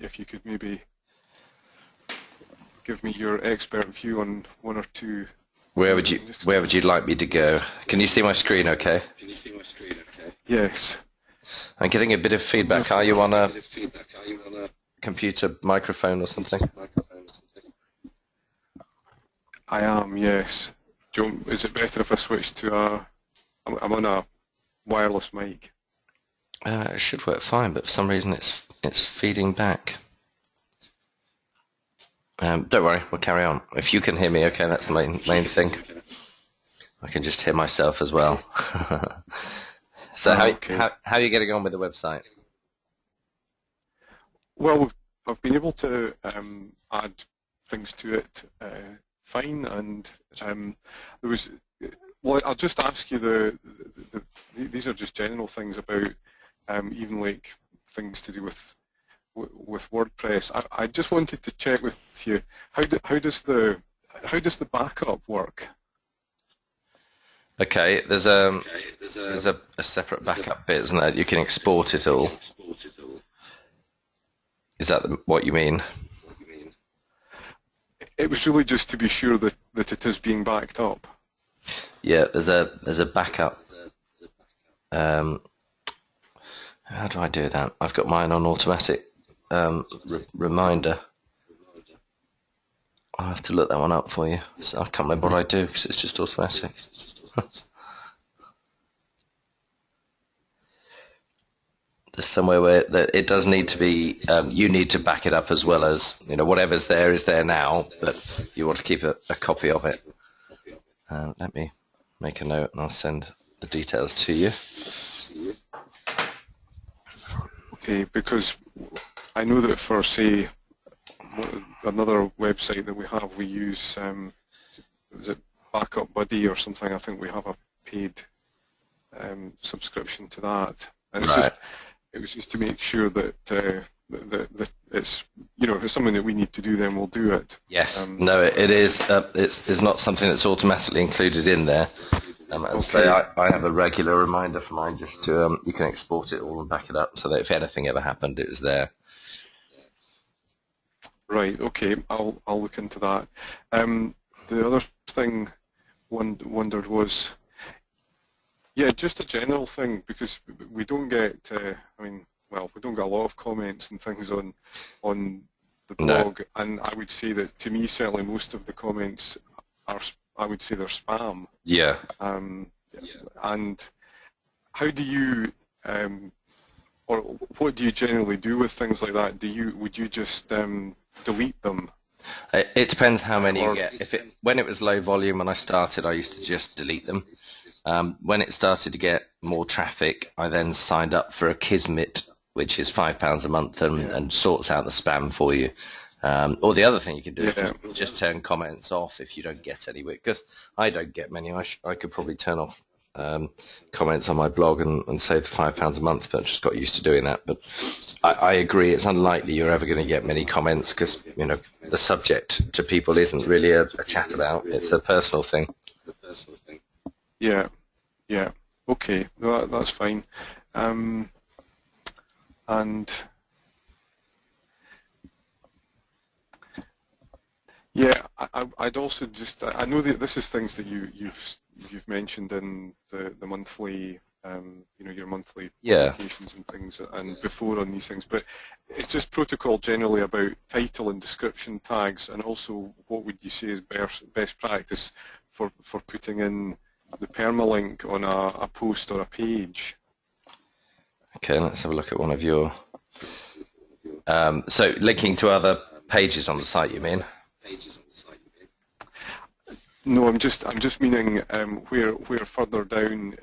if you could maybe give me your expert view on one or two. Where would you like me to go? Can you see my screen okay? Yes. I'm getting a bit of feedback. Are you on a computer microphone or something? I am, yes. Is it better if I switch to I'm on a wireless mic. It should work fine, but for some reason it's feeding back. Don't worry, we'll carry on. If you can hear me, okay, that's the main thing. I can just hear myself as well. So how are you getting on with the website? Well, I've been able to add things to it fine, and there was. Well, I'll just ask you these are just general things about even like things to do with WordPress. I just wanted to check with you how does the backup work? Okay, there's a separate backup bit, isn't there? You can export it all. Is that what you mean? It was really just to be sure that it is being backed up. Yeah, there's a backup. How do I do that? I've got mine on automatic reminder. I'll have to look that one up for you. So I can't remember what I do because it's just automatic. There's somewhere where it does need to be, you need to back it up as well as, whatever's there is there now, but you want to keep a copy of it. Let me make a note and I'll send the details to you. Okay, because I know that for, say, another website that we have, we use, is it Backup Buddy or something? I think we have a paid subscription to that. And it was just to make sure that that it's, if it's something that we need to do, then we'll do it. Yes. No, it is. It's not something that's automatically included in there. Okay. I have a regular reminder for mine just to you can export it all and back it up so that if anything ever happened, it was there. Right. Okay. I'll look into that. The other thing wondered was, yeah, just a general thing, because we don't get. We don't get a lot of comments and things on the blog, and I would say that to me, certainly most of the comments are, I would say, they're spam. Yeah. And how do you, or what do you generally do with things like that? Would you just delete them? It depends how many you get. When it was low volume when I started, I used to just delete them. When it started to get more traffic, I then signed up for a Kismet, which is £5 a month and sorts out the spam for you. Or the other thing you can do is just turn comments off if you don't get any, because I don't get many. I could probably turn off comments on my blog and save £5 a month, but I just got used to doing that. But I agree, it's unlikely you're ever going to get many comments because, the subject to people isn't really a chat about. It's a personal thing. Yeah. Okay, that's fine. And yeah, I'd also just, I know that this is things that you've mentioned in the monthly, your monthly publications and things, and before on these things, but it's just protocol generally about title and description tags, and also what would you say is best practice for putting in the permalink on a post or a page? Okay, let's have a look at one of your. So linking to other pages on the site, you mean? No, I'm just meaning where further down,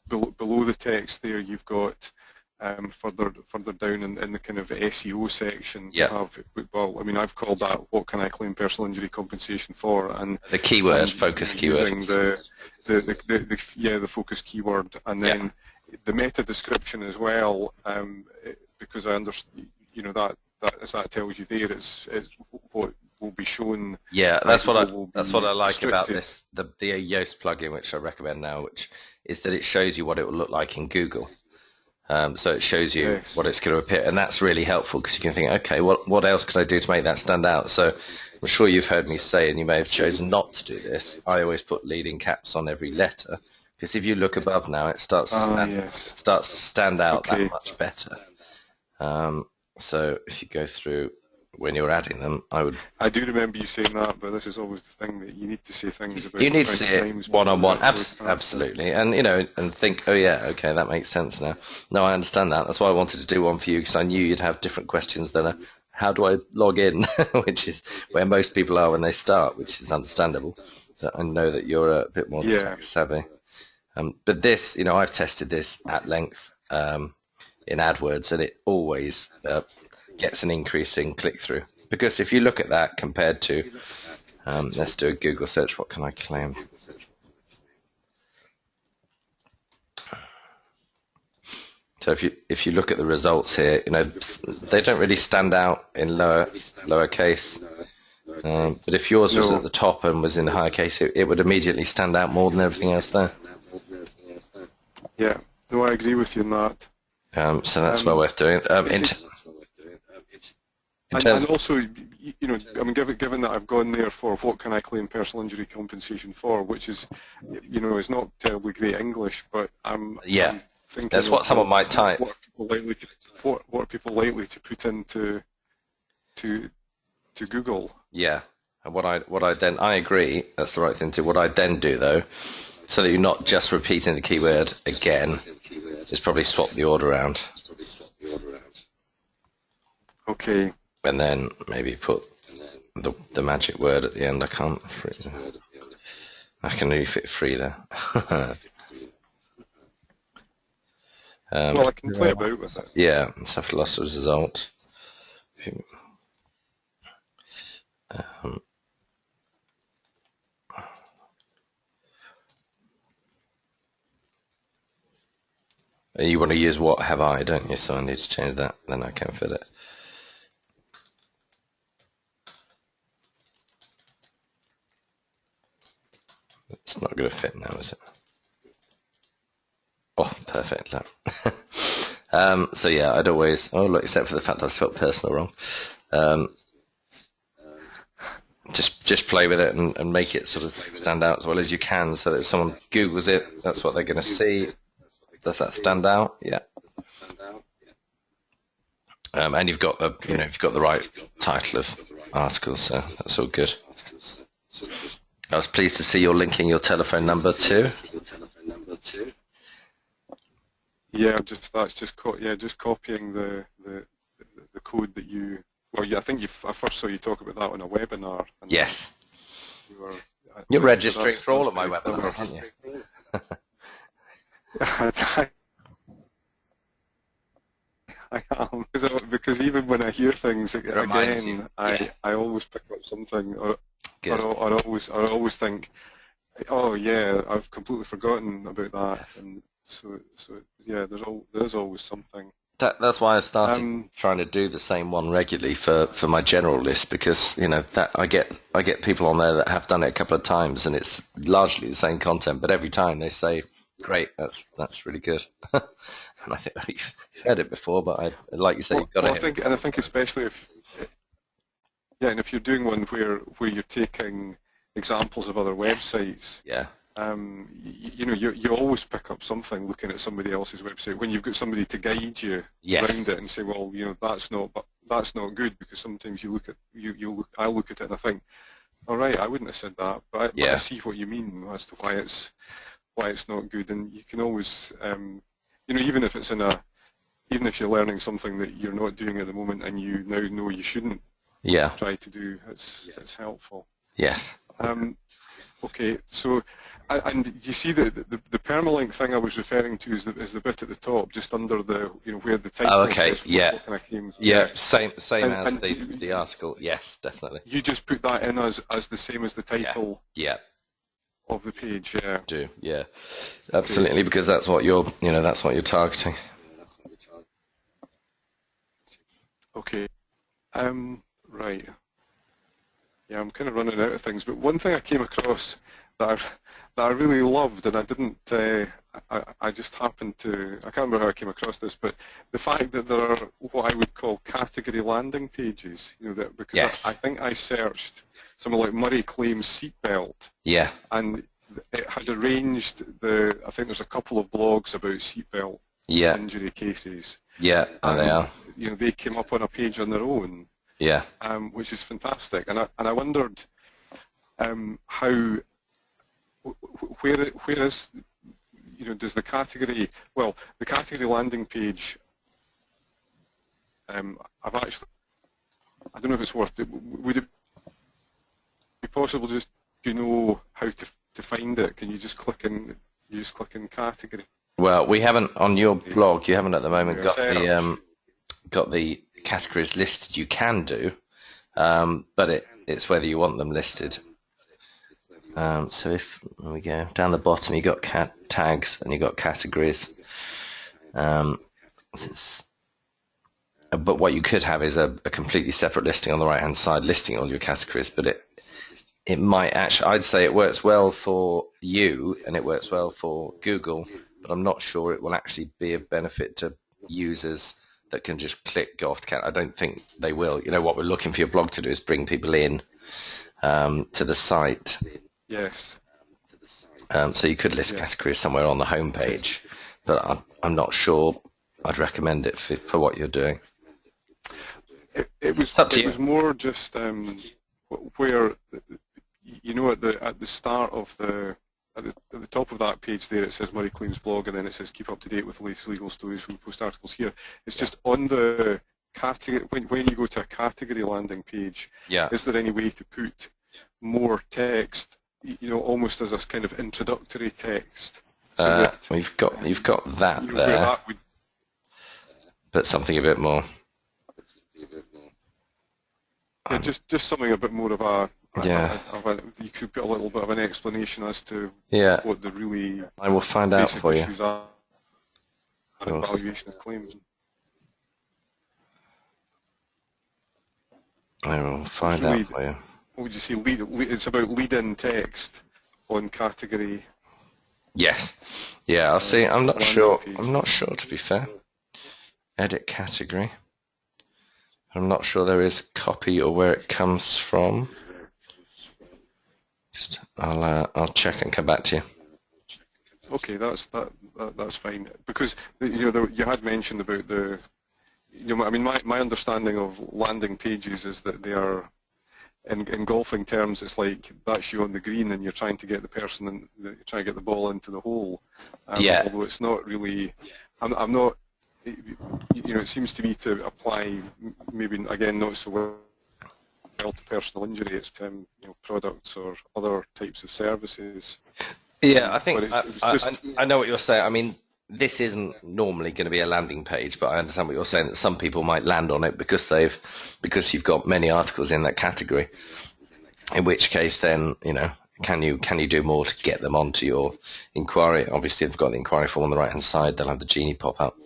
below the text there, you've got further down in the kind of SEO section. Yeah. I've called that "What can I claim personal injury compensation for?" and the keyword, focus keyword. Using the focus keyword, and then the meta description as well, because I understand, that as that tells you there, it's what will be shown. Yeah, that's what I like about this, the Yoast plugin, which I recommend now, which is that it shows you what it will look like in Google. So it shows you what it's going to appear, and that's really helpful because you can think, okay, what else could I do to make that stand out? So I'm sure you've heard me say, and you may have chosen not to do this, I always put leading caps on every letter, because if you look above now, it starts to stand out that much better. So if you go through when you're adding them, I do remember you saying that, but this is always the thing that you need to say things about. You need to see it one-on-one, absolutely, and and think, oh yeah, okay, that makes sense now. No, I understand that. That's why I wanted to do one for you, because I knew you'd have different questions than how do I log in, which is where most people are when they start, which is understandable. But I know that you're a bit more tech savvy. But this, I've tested this at length in AdWords, and it always gets an increase in click-through. Because if you look at that compared to, let's do a Google search, what can I claim? So if you look at the results here, they don't really stand out in lowercase. But if yours was at the top and was in higher case, it would immediately stand out more than everything else there. Yeah, no, I agree with you on that. So that's well worth doing. And also, I mean, given that I've gone there for what can I claim personal injury compensation for, which is, is not terribly great English, but I'm thinking that's what someone might type. What are people likely to put into to Google? Yeah, and what I then, I agree, that's the right thing to. What I then do though, so that you're not just repeating the keyword again, is probably swap the order around. Okay. And then maybe put the magic word at the end. I can't. I can only fit 3 there. Well, I can play about with it. Yeah, let's have a loss of result. You want to use what have I, don't you? So I need to change that, then I can fit it. It's not going to fit now, is it? Oh, perfect. Look. So yeah, I'd always, look, except for the fact I spelled personal wrong. Just play with it and make it sort of stand out as well as you can, so that if someone Googles it, that's what they're going to see. Does that stand out? Yeah. And you've got you've got the right title of article, so that's all good. I was pleased to see you're linking your telephone number too. Yeah, just copying the code that you. Well, yeah, I think I first saw you talk about that on a webinar. And yes. You're registering for all of my webinars, aren't you? I am, because even when I hear things again, I always pick up something, or I always think, oh yeah, I've completely forgotten about that, and so yeah, there is always something. That's why I started trying to do the same one regularly for my general list, because that I get people on there that have done it a couple of times, and it's largely the same content, but every time they say, "Great, that's really good." And I think you've heard it before, but like you say, you've got to. I think especially if you're doing one where you're taking examples of other websites. Yeah. You always pick up something looking at somebody else's website when you've got somebody to guide you around it and say, well, that's not good, because sometimes I look at it and I think, all right, I wouldn't have said that, but I see what you mean as to why it's not good, and you can always even if you're learning something that you're not doing at the moment and you now know you shouldn't try to do, it's helpful. Yes. Okay, so and you see the permalink thing I was referring to is the bit at the top, just under the where the title says what kind of claims. Yeah, same as the article. Yes, definitely. You just put that in as the same as the title. Yeah. Of the page, yeah. Do yeah, absolutely, because that's what you're targeting. Okay, right. Yeah, I'm kind of running out of things, but one thing I came across that I really loved, and I I just happened to, I can't remember how I came across this, but the fact that there are what I would call category landing pages, that because Yes. I think I searched something like Murray claims seatbelt, Yeah. and it had arranged I think there's a couple of blogs about seatbelt injury cases. Yeah, and they are. They came up on a page on their own. Yeah. Which is fantastic, and I wondered how, where is, does the category, well, the category landing page, I don't know if it's worth it, would it be possible just to know how to find it? Can you just click in category? Well, we haven't, on your blog, you haven't at the moment got the categories listed. You can do, but it's whether you want them listed. So if we go down the bottom, you got tags and you got categories. But what you could have is a completely separate listing on the right hand side, listing all your categories. But it might actually, I'd say it works well for you and it works well for Google, but I'm not sure it will actually be of benefit to users that can just go off to cat. I don't think they will. What we're looking for your blog to do is bring people in to the site. Yes. So you could list categories somewhere on the home page, but I'm not sure I'd recommend it for what you're doing. It was more just where at the start of at the top of that page there it says Murray Claims blog, and then it says keep up to date with the latest legal stories. We post articles here. It's just on the category, when you go to a category landing page, is there any way to put more text, almost as a kind of introductory text? So you've got that there, that but something a bit more. Yeah, just something a bit more of you could put a little bit of an explanation as to what the really I will find out for you. Issues are and evaluation of claims. I will find out for you. What would you say? It's about lead-in text on category. Yes. Yeah, I'll see. I'm not sure. I'm not sure, to be fair. Edit category. I'm not sure there is copy or where it comes from. I'll check and come back to you. Okay, that's fine, because you had mentioned about the my understanding of landing pages is that they are, in golfing terms, it's like that's you on the green and you're trying to get the person and you're trying to get the ball into the hole. Although it's not really, I'm not. It seems to me to apply maybe again not so well to personal injury. It's to products or other types of services. Yeah, I think I know what you're saying. I mean, this isn't normally going to be a landing page, but I understand what you're saying, that some people might land on it because you've got many articles in that category. In which case, then can you do more to get them onto your inquiry? Obviously, if they've got the inquiry form on the right hand side, they'll have the genie pop up.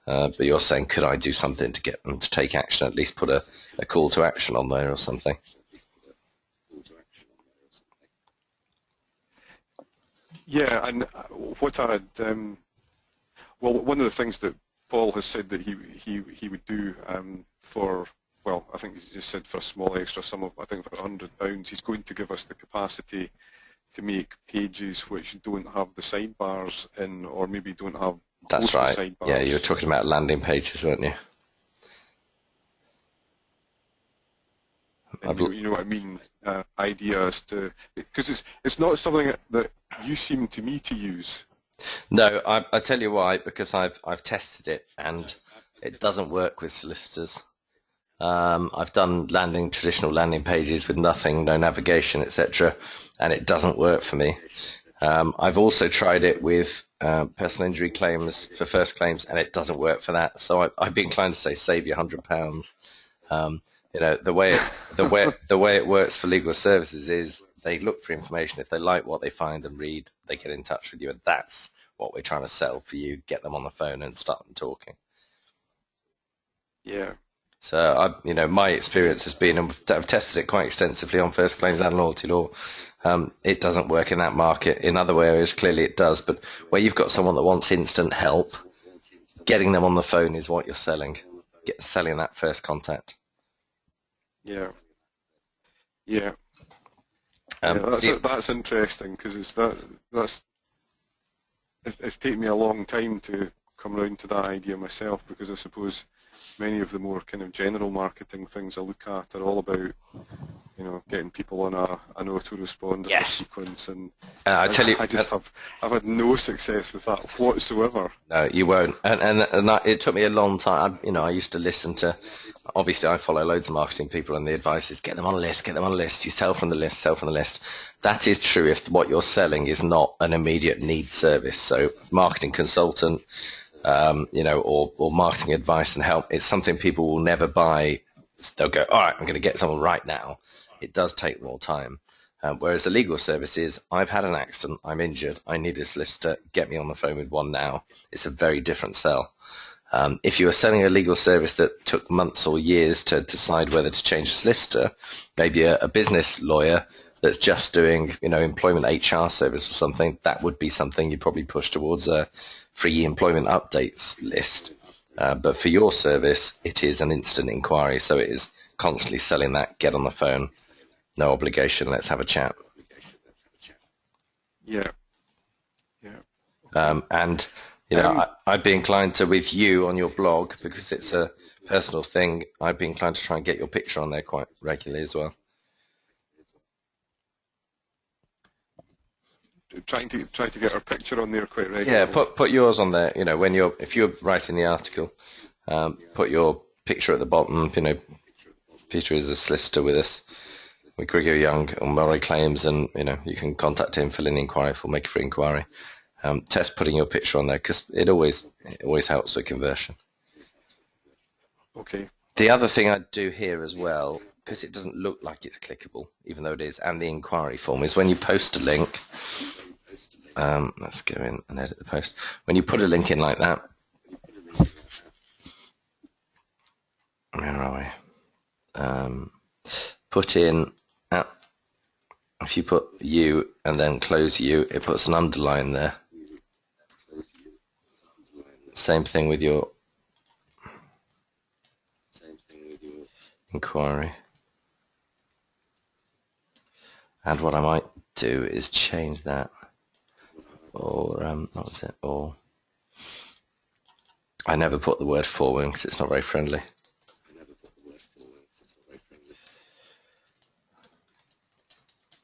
But you're saying, could I do something to get them to take action? At least put a call to action on there or something. Yeah, and what I'd well, one of the things that Paul has said that he would do for, well, I think he just said for a small extra sum of, I think for £100, he's going to give us the capacity to make pages which don't have the sidebars in, or maybe don't have. That's right. Sidebars. Yeah, you were talking about landing pages, weren't you? You know what I mean? Ideas to, because it's not something that you seem to me to use. No, I tell you why, because I've tested it and it doesn't work with solicitors. I've done traditional landing pages with nothing, no navigation, etc., and it doesn't work for me. I've also tried it with personal injury claims for first claims, and it doesn't work for that. So I'd be inclined to say save you £100. The way it works for legal services is they look for information. If they like what they find and read, they get in touch with you, and that's what we're trying to sell for you. Get them on the phone and start them talking. Yeah. So my experience has been, and I've tested it quite extensively on first claims and loyalty law. It doesn't work in that market. In other areas, clearly it does. But where you've got someone that wants instant help, getting them on the phone is what you're selling. Selling that first contact. Yeah. That's interesting, because it's taken me a long time to come around to that idea myself, because I suppose many of the more kind of general marketing things I look at are all about, getting people on an autoresponder sequence, and I've had no success with that whatsoever. No, you won't. And it took me a long time. I used to listen to. Obviously, I follow loads of marketing people, and the advice is get them on a list, get them on a list. You sell from the list, sell from the list. That is true if what you're selling is not an immediate need service. So, marketing consultant, or marketing advice and help. It's something people will never buy. They'll go, all right, I'm going to get someone right now. It does take more time. Whereas a legal service is, I've had an accident, I'm injured, I need a solicitor, get me on the phone with one now. It's a very different sell. If you were selling a legal service that took months or years to decide whether to change a solicitor, maybe a business lawyer that's just doing, employment HR service or something, that would be something you probably push towards a free employment updates list. But for your service, it is an instant inquiry, so it is constantly selling that, get on the phone, no obligation, let's have a chat. Yeah. And I'd be inclined to, with you on your blog, because it's a personal thing, I'd be inclined to try and get your picture on there quite regularly as well. Trying to get our picture on there quite regularly. Yeah, put yours on there. If you're writing the article, put your picture at the bottom. Peter is a solicitor with us. We Grigor Young on Murray Claims, and you can contact him, fill in the inquiry, or make a free inquiry. Test putting your picture on there, because it always helps with conversion. Okay. The other thing I do here as well, because it doesn't look like it's clickable, even though it is, and the inquiry form, is when you post a link. Let's go in and edit the post. When you put a link in like that, where are we? Put in, if you put you and then close you, it puts an underline there. Same thing with your inquiry. And what I might do is change that, or what was it? Or I never put the word forward because it's not very friendly.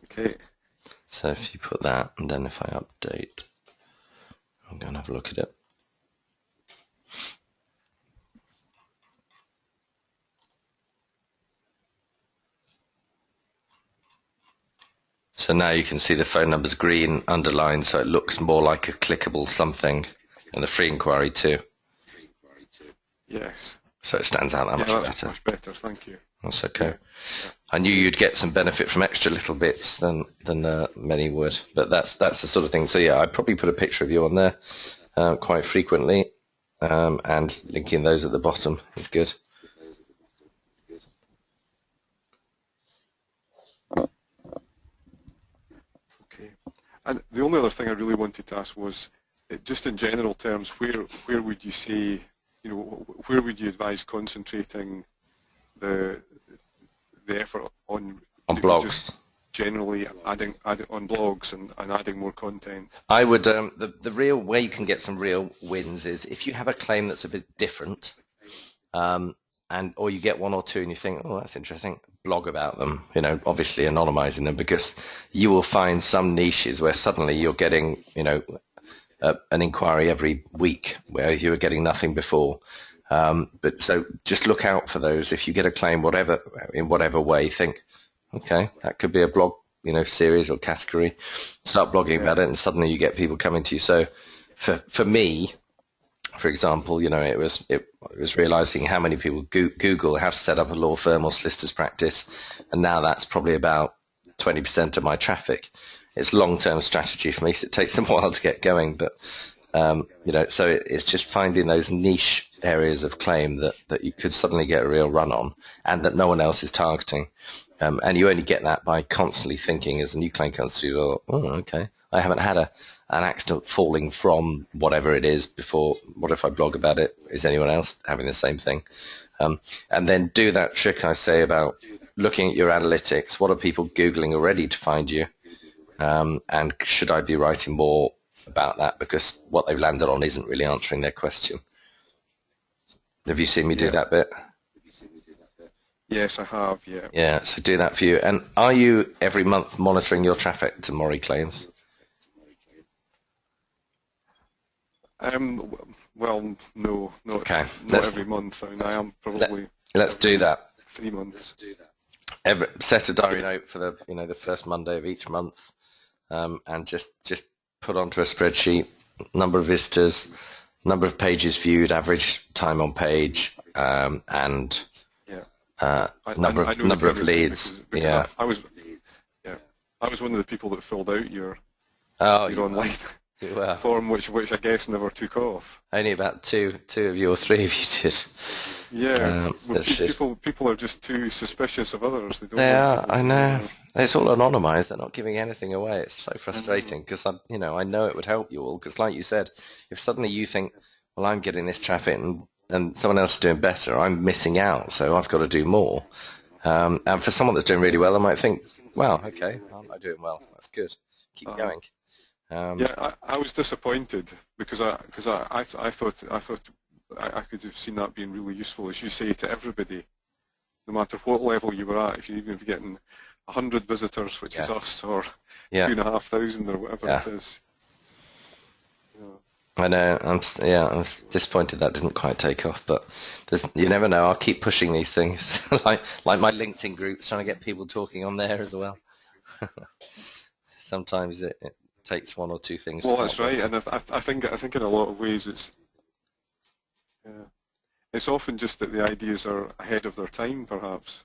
Okay. So if you put that, and then if I update, I'm going to have a look at it. So now you can see the phone number's green underlined, so it looks more like a clickable something, and the free inquiry too. Yes. So it stands out that much that's better. Much better, thank you. That's okay. Yeah. I knew you'd get some benefit from extra little bits than many would, but that's the sort of thing. So yeah, I'd probably put a picture of you on there quite frequently, and linking those at the bottom is good. And the only other thing I really wanted to ask was, just in general terms, where would you say, where would you advise concentrating the effort on blogs? Just generally adding on blogs and adding more content. I would the real way you can get some real wins is if you have a claim that's a bit different, or you get one or two and you think, oh, that's interesting, blog about them, obviously anonymizing them, because you will find some niches where suddenly you're getting, an inquiry every week where you were getting nothing before. But so just look out for those. If you get a claim, in whatever way, think, okay, that could be a blog, series or category. Start blogging about it, and suddenly you get people coming to you. So for me, for example, it was realizing how many people Google how to set up a law firm or solicitor's practice, and now that's probably about 20% of my traffic. It's long-term strategy for me, so it takes them a while to get going. But so it's just finding those niche areas of claim that you could suddenly get a real run on, and that no one else is targeting. And you only get that by constantly thinking as a new claim comes through, oh, okay, I haven't had an accident falling from whatever it is before. What if I blog about it? Is anyone else having the same thing? And then do that trick I say about looking at your analytics. What are people Googling already to find you? And should I be writing more about that because what they've landed on isn't really answering their question? Have you seen me do that bit? Yes, I have, yeah. Yeah, so do that for you. And are you every month monitoring your traffic to Mori claims? Well, no, not every month. I mean, I am probably. Let's do that. 3 months. Set a diary note for the first Monday of each month, and just put onto a spreadsheet number of visitors, number of pages viewed, average time on page, and number of leads. Because I was one of the people that filled out your online form, which I guess never took off. Only about two of you or three of you did. Yeah, people are just too suspicious of others. They are. I know. It's all anonymized. They're not giving anything away. It's so frustrating because I know it would help you all. Because like you said, if suddenly you think, well, I'm getting this traffic and someone else is doing better, I'm missing out. So I've got to do more. And for someone that's doing really well, I might think, well, okay, I'm doing well. That's good. Keep going. I was disappointed because I thought I could have seen that being really useful, as you say, to everybody, no matter what level you were at. If you're getting 100 visitors, which is us, or 2,500 or whatever it is. I know. I'm disappointed that didn't quite take off, but you never know. I'll keep pushing these things, like my LinkedIn groups, trying to get people talking on there as well. Sometimes it takes one or two things. Well, that's right, and I think in a lot of ways it's often just that the ideas are ahead of their time, perhaps.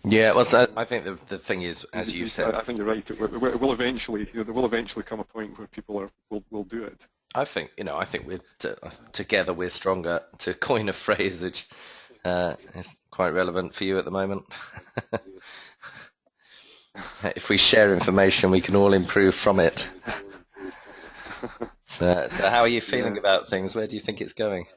Yeah, well, I think the thing is, as you said, I think you're right. It will eventually, there will eventually come a point where people will do it. I think we're together we're stronger. To coin a phrase which is quite relevant for you at the moment. If we share information, we can all improve from it. So how are you feeling about things? Where do you think it's going?